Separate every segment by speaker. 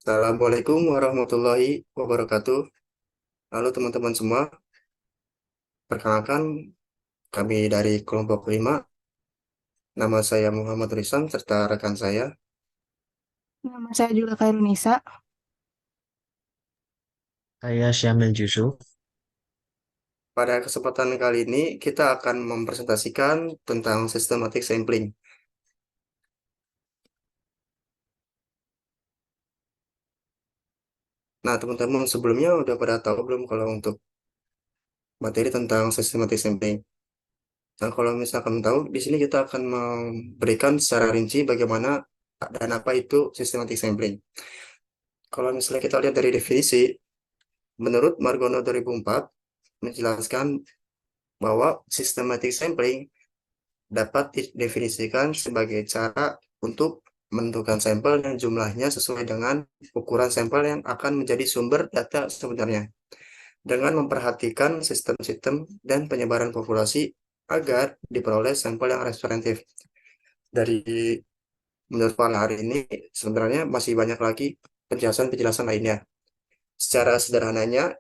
Speaker 1: Assalamualaikum warahmatullahi wabarakatuh. Halo teman-teman semua, perkenalkan kami dari kelompok 5. Nama saya Muhammad Rizwan serta rekan saya.
Speaker 2: Nama saya juga Kairunisa.
Speaker 3: Saya Syamil Yusuf.
Speaker 1: Pada kesempatan kali ini kita akan mempresentasikan tentang systematic sampling. Nah, teman-teman sebelumnya udah pada tahu belum kalau untuk materi tentang systematic sampling? Nah, kalau misalkan tahu, di sini kita akan memberikan secara rinci bagaimana dan apa itu systematic sampling. Kalau misalnya kita lihat dari definisi, menurut Margono 2004 menjelaskan bahwa systematic sampling dapat didefinisikan sebagai cara untuk menentukan sampel yang jumlahnya sesuai dengan ukuran sampel yang akan menjadi sumber data sebenarnya, dengan memperhatikan sistem-sistem dan penyebaran populasi agar diperoleh sampel yang representatif. Dari menurut Pak hari ini, sebenarnya masih banyak lagi penjelasan-penjelasan lainnya. Secara sederhananya,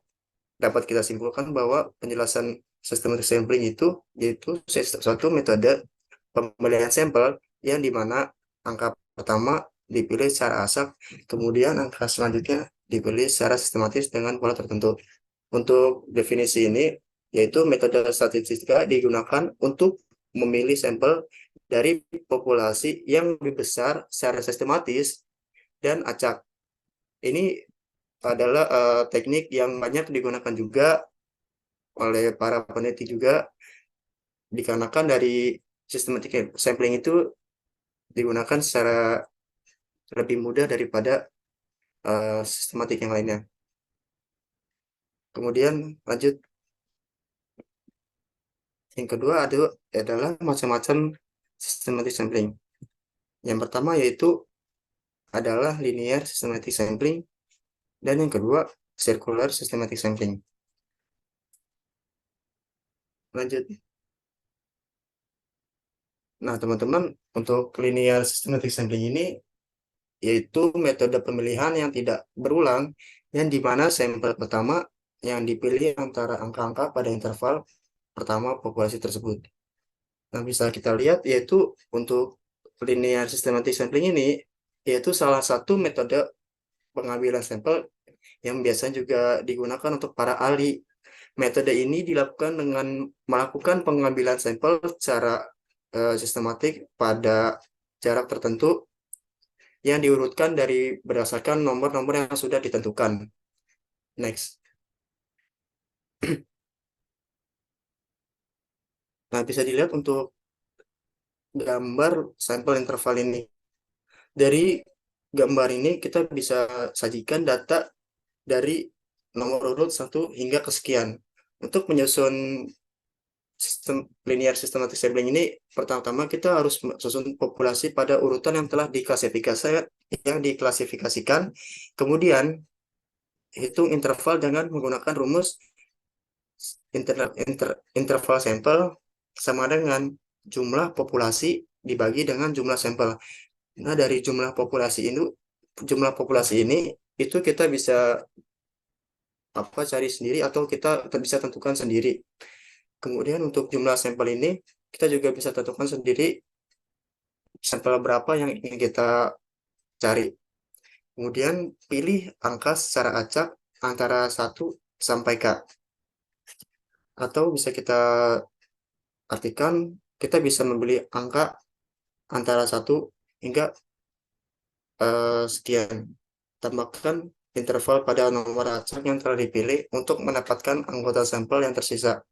Speaker 1: dapat kita simpulkan bahwa penjelasan systematic sampling itu yaitu suatu metode pemilihan sampel yang dimana angka pertama dipilih secara asak, kemudian angka selanjutnya dipilih secara sistematis dengan pola tertentu. Untuk definisi ini, yaitu metode statistika digunakan untuk memilih sampel dari populasi yang lebih besar secara sistematis dan acak. Ini adalah teknik yang banyak digunakan juga oleh para peneliti juga, dikarenakan dari systematic sampling itu digunakan secara lebih mudah daripada sistematik yang lainnya. Kemudian lanjut, yang kedua adalah macam-macam systematic sampling. Yang pertama yaitu adalah linear systematic sampling dan yang kedua circular systematic sampling. Lanjut. Nah, teman-teman, untuk linear systematic sampling ini yaitu metode pemilihan yang tidak berulang, yang di mana sampel pertama yang dipilih antara angka-angka pada interval pertama populasi tersebut. Nah, bisa kita lihat yaitu untuk linear systematic sampling ini, yaitu salah satu metode pengambilan sampel yang biasanya juga digunakan untuk para ahli. Metode ini dilakukan dengan melakukan pengambilan sampel secara sistematik pada jarak tertentu yang diurutkan dari berdasarkan nomor-nomor yang sudah ditentukan. Next. Nah, bisa dilihat untuk gambar sampel interval ini. Dari gambar ini kita bisa sajikan data dari nomor urut 1 hingga kesekian. Untuk menyusun sistem linear systematic sampling ini, pertama-tama kita harus susun populasi pada urutan yang diklasifikasikan. Kemudian hitung interval dengan menggunakan rumus interval sampel sama dengan jumlah populasi dibagi dengan jumlah sampel. Nah, dari jumlah populasi ini itu kita bisa cari sendiri atau kita bisa tentukan sendiri. Kemudian untuk jumlah sampel ini kita juga bisa tentukan sendiri sampel berapa yang ingin kita cari. Kemudian pilih angka secara acak antara 1 sampai K. Atau bisa kita artikan kita bisa membeli angka antara 1 hingga sekian. Tambahkan interval pada nomor acak yang telah dipilih untuk mendapatkan anggota sampel yang tersisa.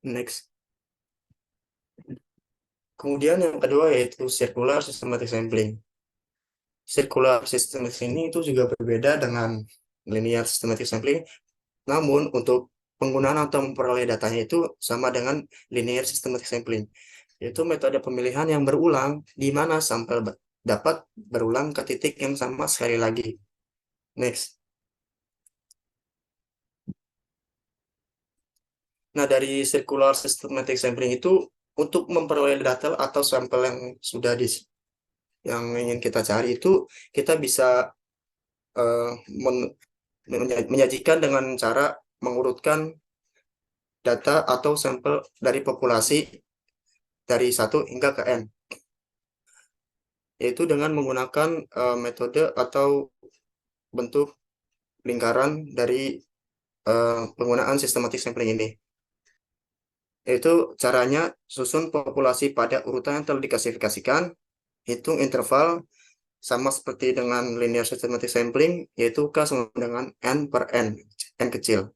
Speaker 1: Next. Kemudian yang kedua yaitu circular systematic sampling. Circular systematic ini itu juga berbeda dengan linear systematic sampling, namun untuk penggunaan atau memperoleh datanya itu sama dengan linear systematic sampling, yaitu metode pemilihan yang berulang di mana sampel dapat berulang ke titik yang sama sekali lagi. Next. Nah, dari circular systematic sampling itu untuk memperoleh data atau sampel yang sudah yang ingin kita cari itu kita bisa eh, men- menyajikan dengan cara mengurutkan data atau sampel dari populasi dari satu hingga ke N, yaitu dengan menggunakan metode atau bentuk lingkaran dari penggunaan systematic sampling ini. Yaitu caranya susun populasi pada urutan yang telah diklasifikasikan, hitung interval sama seperti dengan linear systematic sampling, yaitu K sama dengan N per N kecil.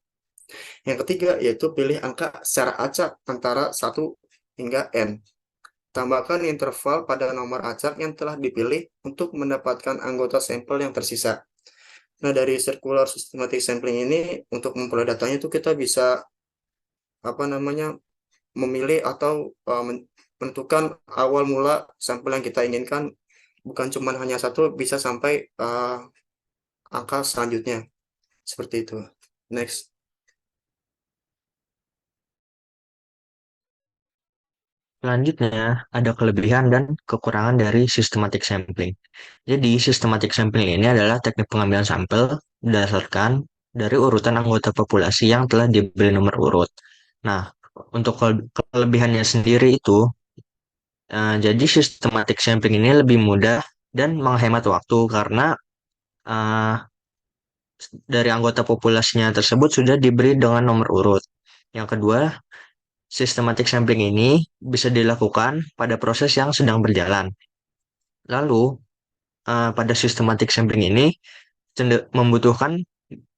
Speaker 1: Yang ketiga, yaitu pilih angka secara acak antara 1 hingga N. Tambahkan interval pada nomor acak yang telah dipilih untuk mendapatkan anggota sampel yang tersisa. Nah, dari circular systematic sampling ini, untuk memperoleh datanya itu kita bisa apa namanya memilih atau menentukan awal mula sampel yang kita inginkan, bukan cuma hanya satu, bisa sampai angka selanjutnya. Seperti itu. Next.
Speaker 3: Selanjutnya, ada kelebihan dan kekurangan dari systematic sampling. Jadi, systematic sampling ini adalah teknik pengambilan sampel berdasarkan dari urutan anggota populasi yang telah diberi nomor urut. Nah, untuk kelebihannya sendiri itu, jadi systematic sampling ini lebih mudah dan menghemat waktu karena eh, dari anggota populasinya tersebut sudah diberi dengan nomor urut. Yang kedua, systematic sampling ini bisa dilakukan pada proses yang sedang berjalan. Lalu, pada systematic sampling ini membutuhkan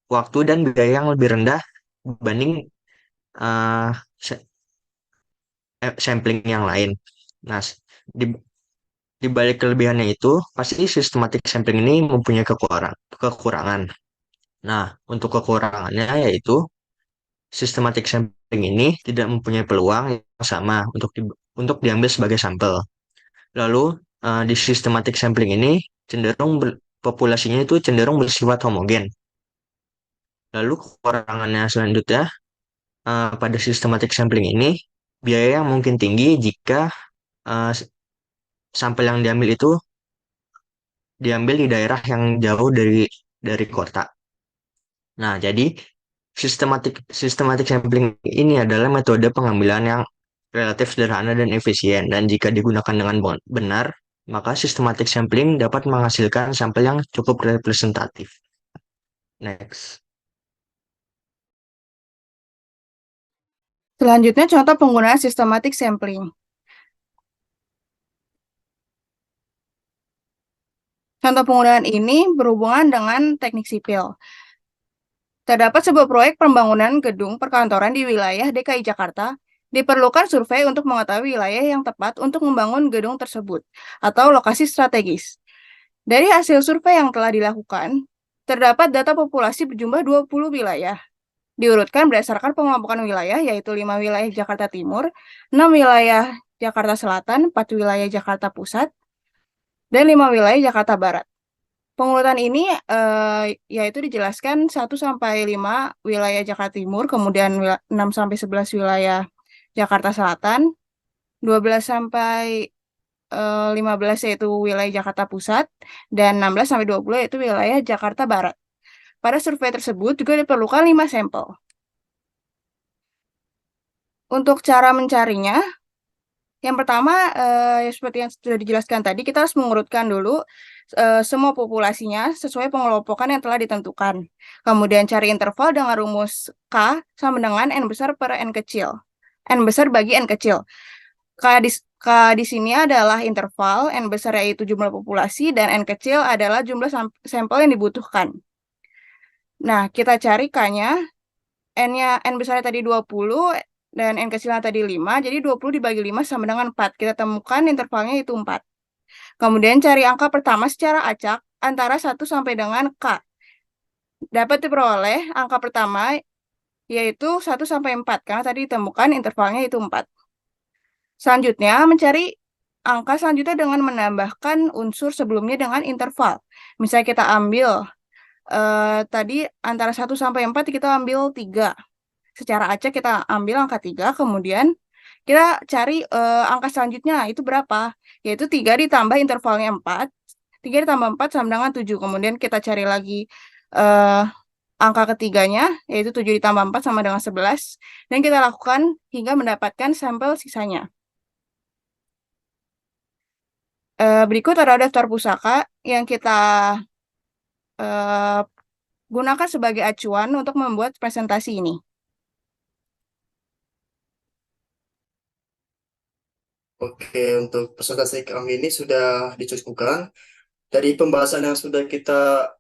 Speaker 3: waktu dan biaya yang lebih rendah dibanding eh, sampling yang lain. Nah, di, di balik kelebihannya itu, pasti systematic sampling ini mempunyai kekurangan. Nah, untuk kekurangannya yaitu systematic sampling ini tidak mempunyai peluang yang sama untuk diambil sebagai sampel. Lalu, di systematic sampling ini cenderung populasinya itu cenderung bersifat homogen. Lalu kekurangannya selanjutnya, pada systematic sampling ini biaya yang mungkin tinggi jika eh, sampel yang diambil itu diambil di daerah yang jauh dari kota. Nah, jadi systematic sampling ini adalah metode pengambilan yang relatif sederhana dan efisien, dan jika digunakan dengan benar, maka systematic sampling dapat menghasilkan sampel yang cukup representatif. Next.
Speaker 2: Selanjutnya contoh penggunaan systematic sampling. Contoh penggunaan ini berhubungan dengan teknik sipil. Terdapat sebuah proyek pembangunan gedung perkantoran di wilayah DKI Jakarta. Diperlukan survei untuk mengetahui wilayah yang tepat untuk membangun gedung tersebut atau lokasi strategis. Dari hasil survei yang telah dilakukan, terdapat data populasi berjumlah 20 wilayah. Diurutkan berdasarkan pengelompokan wilayah, yaitu 5 wilayah Jakarta Timur, 6 wilayah Jakarta Selatan, 4 wilayah Jakarta Pusat, dan 5 wilayah Jakarta Barat. Pengurutan ini yaitu dijelaskan 1 sampai 5 wilayah Jakarta Timur, kemudian 6 sampai 11 wilayah Jakarta Selatan, 12 sampai 15 yaitu wilayah Jakarta Pusat, dan 16 sampai 20 yaitu wilayah Jakarta Barat. Pada survei tersebut juga diperlukan 5 sampel. Untuk cara mencarinya, yang pertama, seperti yang sudah dijelaskan tadi, kita harus mengurutkan dulu semua populasinya sesuai pengelompokan yang telah ditentukan. Kemudian cari interval dengan rumus K sama dengan N besar per N kecil. N besar bagi N kecil. K di sini adalah interval, N besar yaitu jumlah populasi, dan N kecil adalah jumlah sampel yang dibutuhkan. Nah, kita cari K-nya, N besarnya tadi 20, dan N kecilnya tadi 5, jadi 20 dibagi 5 sama dengan 4. Kita temukan intervalnya itu 4. Kemudian cari angka pertama secara acak antara 1 sampai dengan K. Dapat diperoleh angka pertama yaitu 1 sampai 4, karena tadi ditemukan intervalnya itu 4. Selanjutnya, mencari angka selanjutnya dengan menambahkan unsur sebelumnya dengan interval. Misalnya kita ambil tadi antara 1 sampai 4 kita ambil 3. Secara acak kita ambil angka 3, kemudian kita cari angka selanjutnya itu berapa? Yaitu 3 ditambah intervalnya 4. 3 ditambah 4 sama dengan 7. Kemudian kita cari lagi eh, angka ketiganya, yaitu 7 ditambah 4 sama dengan 11. Dan kita lakukan hingga mendapatkan sampel sisanya. Berikut ada daftar pusaka yang kita eh, gunakan sebagai acuan untuk membuat presentasi ini.
Speaker 1: Oke, untuk presentasi kami ini sudah dicukupkan. Dari pembahasan yang sudah kita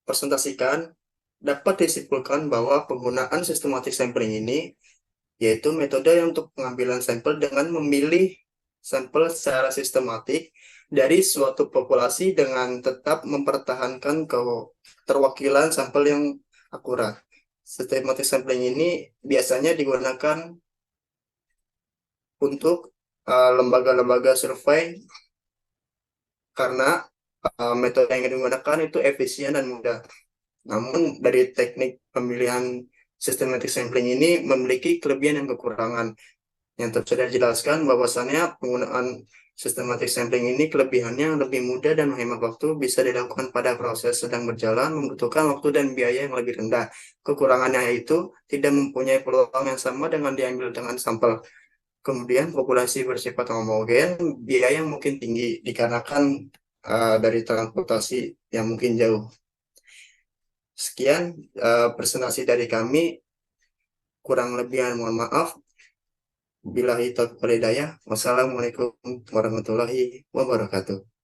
Speaker 1: presentasikan, dapat disimpulkan bahwa penggunaan systematic sampling ini yaitu metode untuk pengambilan sampel dengan memilih sampel secara sistematik dari suatu populasi dengan tetap mempertahankan keterwakilan sampel yang akurat. Systematic sampling ini biasanya digunakan untuk lembaga-lembaga survei karena metode yang digunakan itu efisien dan mudah. Namun dari teknik pemilihan systematic sampling ini memiliki kelebihan dan kekurangan. Yang sudah dijelaskan bahwasannya penggunaan systematic sampling ini kelebihannya lebih mudah dan menghemat waktu, bisa dilakukan pada proses sedang berjalan, membutuhkan waktu dan biaya yang lebih rendah. Kekurangannya yaitu tidak mempunyai peluang yang sama dengan diambil dengan sampel. Kemudian populasi bersifat homogen, biaya yang mungkin tinggi dikarenakan dari transportasi yang mungkin jauh. Sekian presentasi dari kami, kurang lebihan mohon maaf. Billahi taufiq wal hidayah. Wassalamualaikum warahmatullahi wabarakatuh.